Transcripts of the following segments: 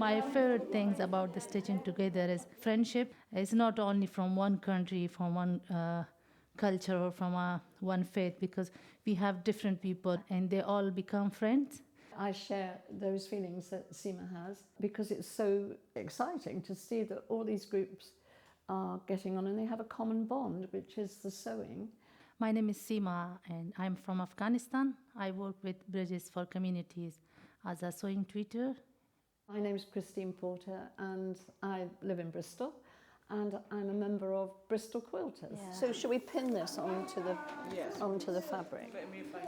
my favorite things about the stitching together is friendship. It's not only from one country, from one culture or from one faith, because we have different people and they all become friends. I share those feelings that Sima has because it's so exciting to see that all these groups are getting on and they have a common bond, which is the sewing. My name is Sima and I'm from Afghanistan. I work with Bridges for Communities as a sewing tutor. My name is Christine Porter and I live in Bristol and I'm a member of Bristol Quilters. Yeah. So should we pin this onto the fabric?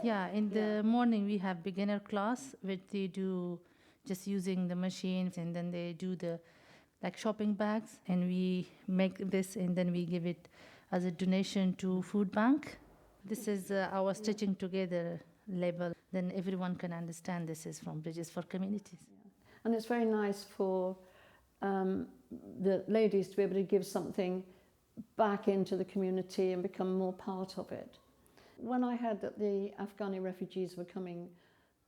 Yeah, in the morning we have beginner class, which they do just using the machines, and then they do the like shopping bags, and we make this and then we give it as a donation to food bank. This is our stitching together label. Then everyone can understand this is from Bridges for Communities. Yeah. And it's very nice for the ladies to be able to give something back into the community and become more part of it. When I heard that the Afghani refugees were coming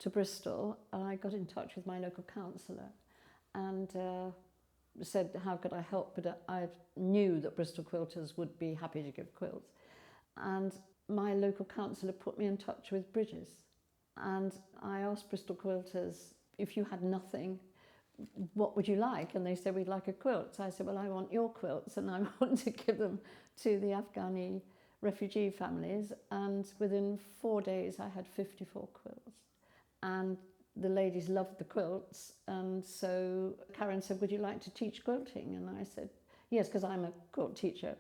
to Bristol, I got in touch with my local councillor and said how could I help, but I knew that Bristol Quilters would be happy to give quilts. And my local councillor put me in touch with Bridges. And I asked Bristol Quilters, if you had nothing, what would you like? And they said, we'd like a quilt. So I said, well, I want your quilts and I want to give them to the Afghani refugee families. And within 4 days, I had 54 quilts. And the ladies loved the quilts. And so Karen said, would you like to teach quilting? And I said, yes, because I'm a quilt teacher.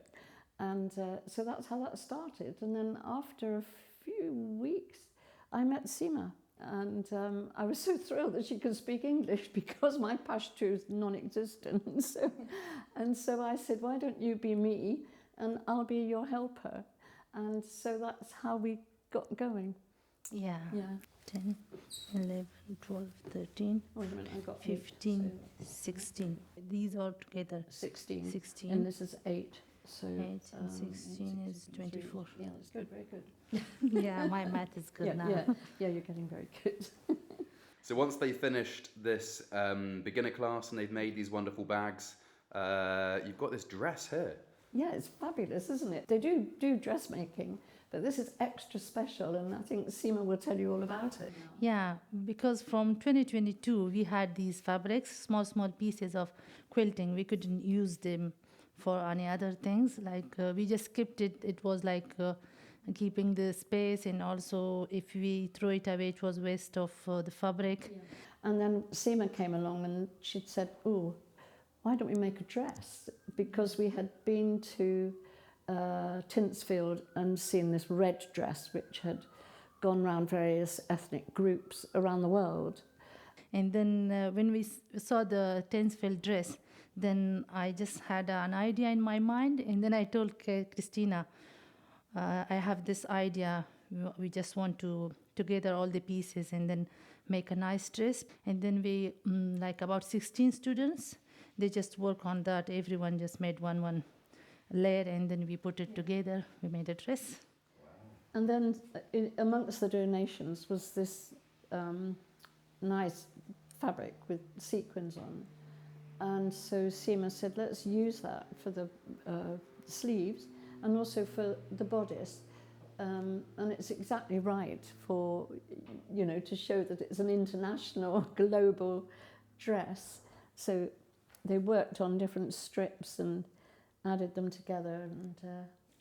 And so that's how that started. And then after a few weeks, I met Sima. And I was so thrilled that she could speak English because my Pashto is non-existent. So I said, why don't you be me and I'll be your helper? And so that's how we got going. Yeah. 10, 11, 12, 13, Wait a minute, I got 15, 8, 16. These all together. 16. 16. And this is 8. So 8 and 16 is 24. Yeah, that's good, very good. Yeah, my math is good now. Yeah, you're getting very good. So once they finished this beginner class and they've made these wonderful bags, you've got this dress here. Yeah, it's fabulous, isn't it? They do dressmaking, but this is extra special, and I think Sima will tell you all about it. Yeah, because from 2022 we had these fabrics, small pieces of quilting. We couldn't use them for any other things. Like we just kept it. It was like keeping the space, and also if we throw it away, it was waste of the fabric. Yeah. And then Sima came along and she'd said, "Oh, why don't we make a dress?" Because we had been to Tyntesfield and seen this red dress which had gone round various ethnic groups around the world. And then when we saw the Tyntesfield dress, then I just had an idea in my mind, and then I told Christina, I have this idea. We just want to together all the pieces and then make a nice dress. And then we, like about 16 students, they just work on that. Everyone just made one layer, and then we put it together. We made a dress. And then amongst the donations was this nice fabric with sequins on. And so Sima said, let's use that for the sleeves and also for the bodice. And it's exactly right for, to show that it's an international, global dress. So they worked on different strips and added them together, and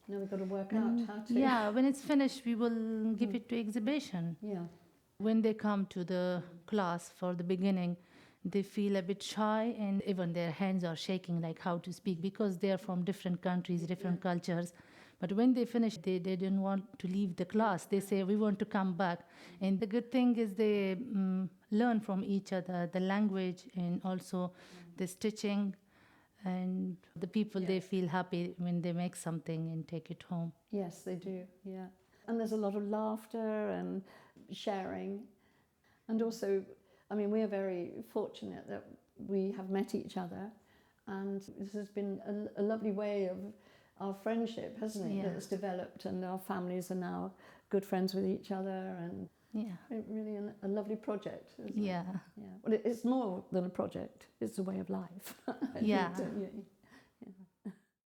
now we've got to work out how to... Yeah, when it's finished, we will give it to exhibition. Yeah. When they come to the class for the beginning, they feel a bit shy, and even their hands are shaking, like how to speak, because they're from different countries, different cultures. But when they finish, they didn't want to leave the class. They say, we want to come back. And the good thing is they learn from each other, the language and also the stitching. And the people, they feel happy when they make something and take it home. Yes, they do, yeah. And there's a lot of laughter and sharing. And also, we are very fortunate that we have met each other. And this has been a lovely way of our friendship, hasn't it? Yeah. That's developed, and our families are now good friends with each other. And really a lovely project, isn't it? Yeah. Yeah. Well, it's more than a project. It's a way of life. I Yeah. think, don't you?